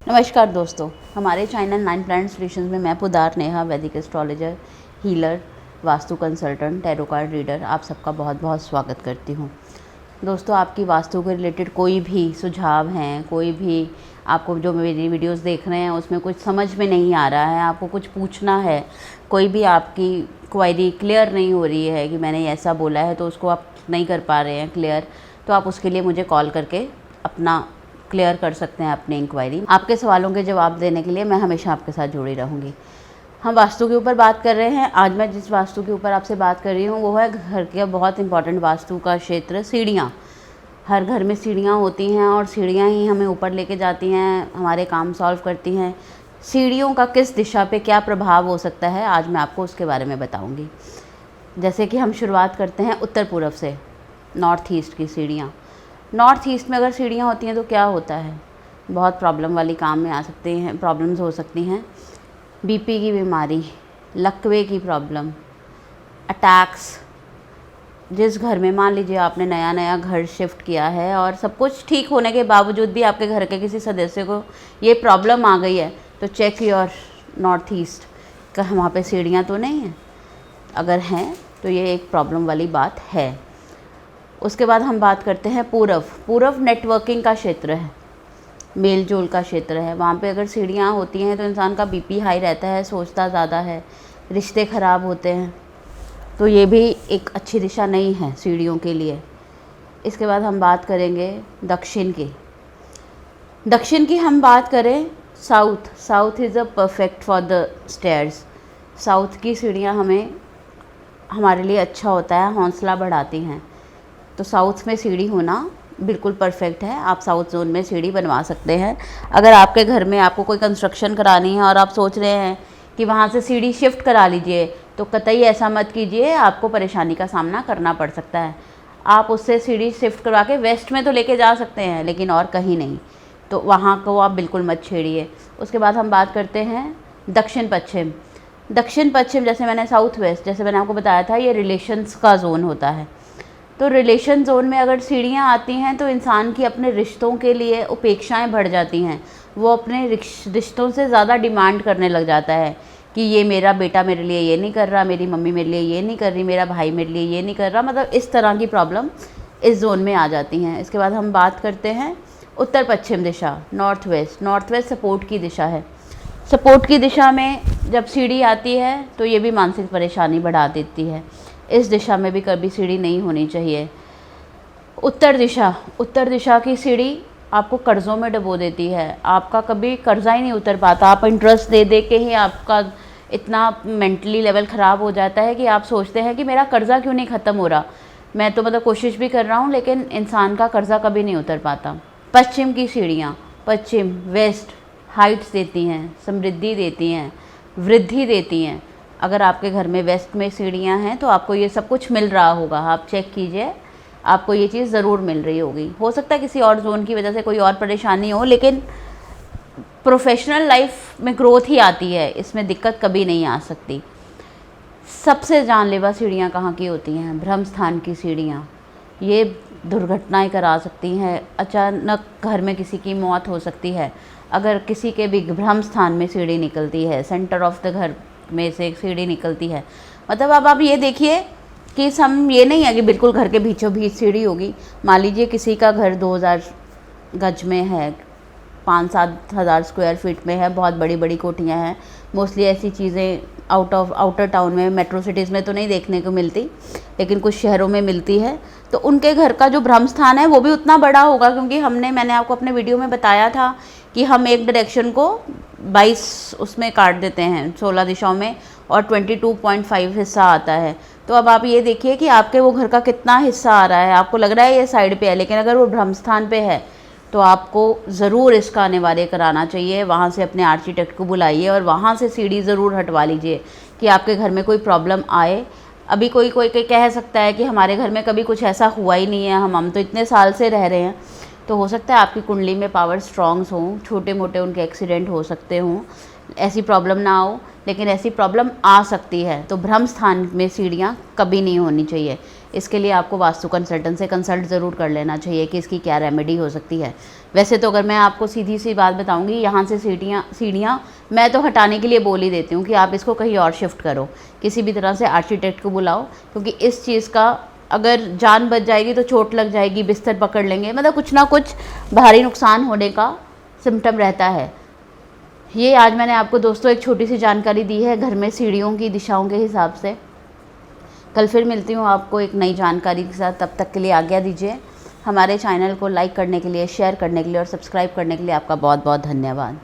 नमस्कार दोस्तों, हमारे चैनल 9 प्लैनेट सॉल्यूशंस में मैं पुदार नेहा, वैदिक astrologer, healer, vastu consultant, tarot card reader आप सबका बहुत बहुत स्वागत करती हूँ। दोस्तों, आपकी वास्तु के रिलेटेड कोई भी सुझाव हैं, कोई भी आपको जो मेरी वीडियोस देख रहे हैं उसमें कुछ समझ में नहीं आ रहा है, आपको कुछ पूछना है, कोई भी आपकी क्वेरी क्लियर नहीं हो रही है कि मैंने ऐसा बोला है तो उसको आप नहीं कर पा रहे हैं क्लियर, तो आप उसके लिए मुझे कॉल करके अपना क्लियर कर सकते हैं अपनी इंक्वायरी। आपके सवालों के जवाब देने के लिए मैं हमेशा आपके साथ जुड़ी रहूँगी। हम वास्तु के ऊपर बात कर रहे हैं। आज मैं जिस वास्तु के ऊपर आपसे बात कर रही हूँ वो है घर के बहुत इंपॉर्टेंट वास्तु का क्षेत्र, सीढ़ियाँ। हर घर में सीढ़ियाँ होती हैं और सीढ़ियाँ ही हमें ऊपर लेके जाती हैं, हमारे काम सॉल्व करती हैं। सीढ़ियों का किस दिशा पे क्या प्रभाव हो सकता है, आज मैं आपको उसके बारे में बताऊँगी। जैसे कि हम शुरुआत करते हैं उत्तर पूर्व से, नॉर्थ ईस्ट की सीढ़ियाँ। नॉर्थ ईस्ट में अगर सीढ़ियाँ होती हैं तो क्या होता है, बहुत प्रॉब्लम वाली काम में आ सकते हैं, प्रॉब्लम्स हो सकती हैं। बीपी की बीमारी, लकवे की प्रॉब्लम, अटैक्स। जिस घर में मान लीजिए आपने नया नया घर शिफ्ट किया है और सब कुछ ठीक होने के बावजूद भी आपके घर के किसी सदस्य को ये प्रॉब्लम आ गई है, तो चेक योर नॉर्थ ईस्ट का वहाँ पे सीढ़ियाँ तो नहीं हैं। अगर हैं तो ये एक प्रॉब्लम वाली बात है। उसके बाद हम बात करते हैं पूर्व। पूर्व नेटवर्किंग का क्षेत्र है, मेल जोल का क्षेत्र है। वहाँ पे अगर सीढ़ियाँ होती हैं तो इंसान का बीपी हाई रहता है, सोचता ज़्यादा है, रिश्ते ख़राब होते हैं, तो ये भी एक अच्छी दिशा नहीं है सीढ़ियों के लिए। इसके बाद हम बात करेंगे दक्षिण की। दक्षिण की हम बात करें south. South is a perfect for the stairs. South की सीढ़ियाँ हमारे लिए अच्छा होता है, हौसला बढ़ाती हैं। तो साउथ में सीढ़ी होना बिल्कुल परफेक्ट है। आप साउथ जोन में सीढ़ी बनवा सकते हैं। अगर आपके घर में आपको कोई कंस्ट्रक्शन करानी है और आप सोच रहे हैं कि वहाँ से सीढ़ी शिफ्ट करा लीजिए, तो कतई ऐसा मत कीजिए, आपको परेशानी का सामना करना पड़ सकता है। आप उससे सीढ़ी शिफ्ट करवा के वेस्ट में तो लेके जा सकते हैं, लेकिन और कहीं नहीं, तो वहाँ को आप बिल्कुल मत छेड़िए। उसके बाद हम बात करते हैं दक्षिण पश्चिम। दक्षिण पश्चिम, जैसे मैंने साउथ वेस्ट, जैसे मैंने आपको बताया था, ये रिलेशंस का जोन होता है। तो रिलेशन जोन में अगर सीढ़ियाँ आती हैं तो इंसान की अपने रिश्तों के लिए उपेक्षाएं बढ़ जाती हैं। वो अपने रिश्तों से ज़्यादा डिमांड करने लग जाता है कि ये मेरा बेटा मेरे लिए ये नहीं कर रहा, मेरी मम्मी मेरे लिए ये नहीं कर रही, मेरा भाई मेरे लिए ये नहीं कर रहा। मतलब इस तरह की प्रॉब्लम इस जोन में आ जाती हैं। इसके बाद हम बात करते हैं उत्तर पश्चिम दिशा, north west. North west support की दिशा है। सपोर्ट की दिशा में जब सीढ़ी आती है तो ये भी मानसिक परेशानी बढ़ा देती है। इस दिशा में भी कभी सीढ़ी नहीं होनी चाहिए। उत्तर दिशा, उत्तर दिशा की सीढ़ी आपको कर्ज़ों में डुबो देती है। आपका कभी कर्जा ही नहीं उतर पाता। आप इंटरेस्ट दे दे के ही आपका इतना मेंटली लेवल ख़राब हो जाता है कि आप सोचते हैं कि मेरा कर्जा क्यों नहीं ख़त्म हो रहा। मैं तो मतलब कोशिश भी कर रहा हूँ, लेकिन इंसान का कर्जा कभी नहीं उतर पाता। पश्चिम की सीढ़ियाँ, पश्चिम वेस्ट हाइट्स देती हैं, समृद्धि देती हैं, वृद्धि देती हैं। अगर आपके घर में वेस्ट में सीढ़ियाँ हैं तो आपको ये सब कुछ मिल रहा होगा। आप चेक कीजिए, आपको ये चीज़ ज़रूर मिल रही होगी। हो सकता है किसी और जोन की वजह से कोई और परेशानी हो, लेकिन प्रोफेशनल लाइफ में ग्रोथ ही आती है, इसमें दिक्कत कभी नहीं आ सकती। सबसे जानलेवा सीढ़ियाँ कहाँ की होती हैं? ब्रह्म स्थान की सीढ़ियाँ। ये दुर्घटनाएं करा सकती हैं। अचानक घर में किसी की मौत हो सकती है अगर किसी के भी ब्रह्म स्थान में सीढ़ी निकलती है, सेंटर ऑफ द घर में से एक सीढ़ी निकलती है। मतलब अब आप ये देखिए कि सम ये नहीं है कि बिल्कुल घर के बीचों बीच सीढ़ी होगी। मान लीजिए किसी का घर 2000 गज में है, 5-7 हज़ार स्क्वायर फीट में है, बहुत बड़ी बड़ी कोठियाँ हैं। मोस्टली ऐसी चीज़ें आउटर टाउन में, मेट्रो सिटीज़ में तो नहीं देखने को मिलती, लेकिन कुछ शहरों में मिलती है। तो उनके घर का जो ब्रह्म स्थान है वो भी उतना बड़ा होगा, क्योंकि मैंने आपको अपने वीडियो में बताया था कि हम एक डायरेक्शन को 22 उसमें काट देते हैं, 16 दिशाओं में, और 22.5 हिस्सा आता है। तो अब आप ये देखिए कि आपके वो घर का कितना हिस्सा आ रहा है। आपको लग रहा है ये साइड पे है, लेकिन अगर वो ब्रह्म स्थान पे है तो आपको ज़रूर इसका अनिवार्य कराना चाहिए। वहाँ से अपने आर्किटेक्ट को बुलाइए और वहाँ से सीढ़ी ज़रूर हटवा लीजिए कि आपके घर में कोई प्रॉब्लम आए। अभी कोई कह सकता है कि हमारे घर में कभी कुछ ऐसा हुआ ही नहीं है, हम तो इतने साल से रह रहे हैं। तो हो सकता है आपकी कुंडली में पावर स्ट्रॉन्ग्स हों, छोटे मोटे उनके एक्सीडेंट हो सकते हों, ऐसी प्रॉब्लम ना हो, लेकिन ऐसी प्रॉब्लम आ सकती है। तो ब्रह्म स्थान में सीढ़ियाँ कभी नहीं होनी चाहिए। इसके लिए आपको वास्तु कंसल्टेंट से कंसल्ट ज़रूर कर लेना चाहिए कि इसकी क्या रेमेडी हो सकती है। वैसे तो अगर मैं आपको सीधी सी बात बताऊंगी, यहाँ से सीढ़ियाँ मैं तो हटाने के लिए बोल ही देती हूँ कि आप इसको कहीं और शिफ्ट करो, किसी भी तरह से आर्किटेक्ट को बुलाओ, क्योंकि इस चीज़ का अगर जान बच जाएगी तो चोट लग जाएगी, बिस्तर पकड़ लेंगे, मतलब कुछ ना कुछ भारी नुकसान होने का सिम्टम रहता है। ये आज मैंने आपको दोस्तों एक छोटी सी जानकारी दी है घर में सीढ़ियों की दिशाओं के हिसाब से। कल फिर मिलती हूँ आपको एक नई जानकारी के साथ। तब तक के लिए आज्ञा दीजिए। हमारे चैनल को लाइक करने के लिए, शेयर करने के लिए और सब्सक्राइब करने के लिए आपका बहुत बहुत धन्यवाद।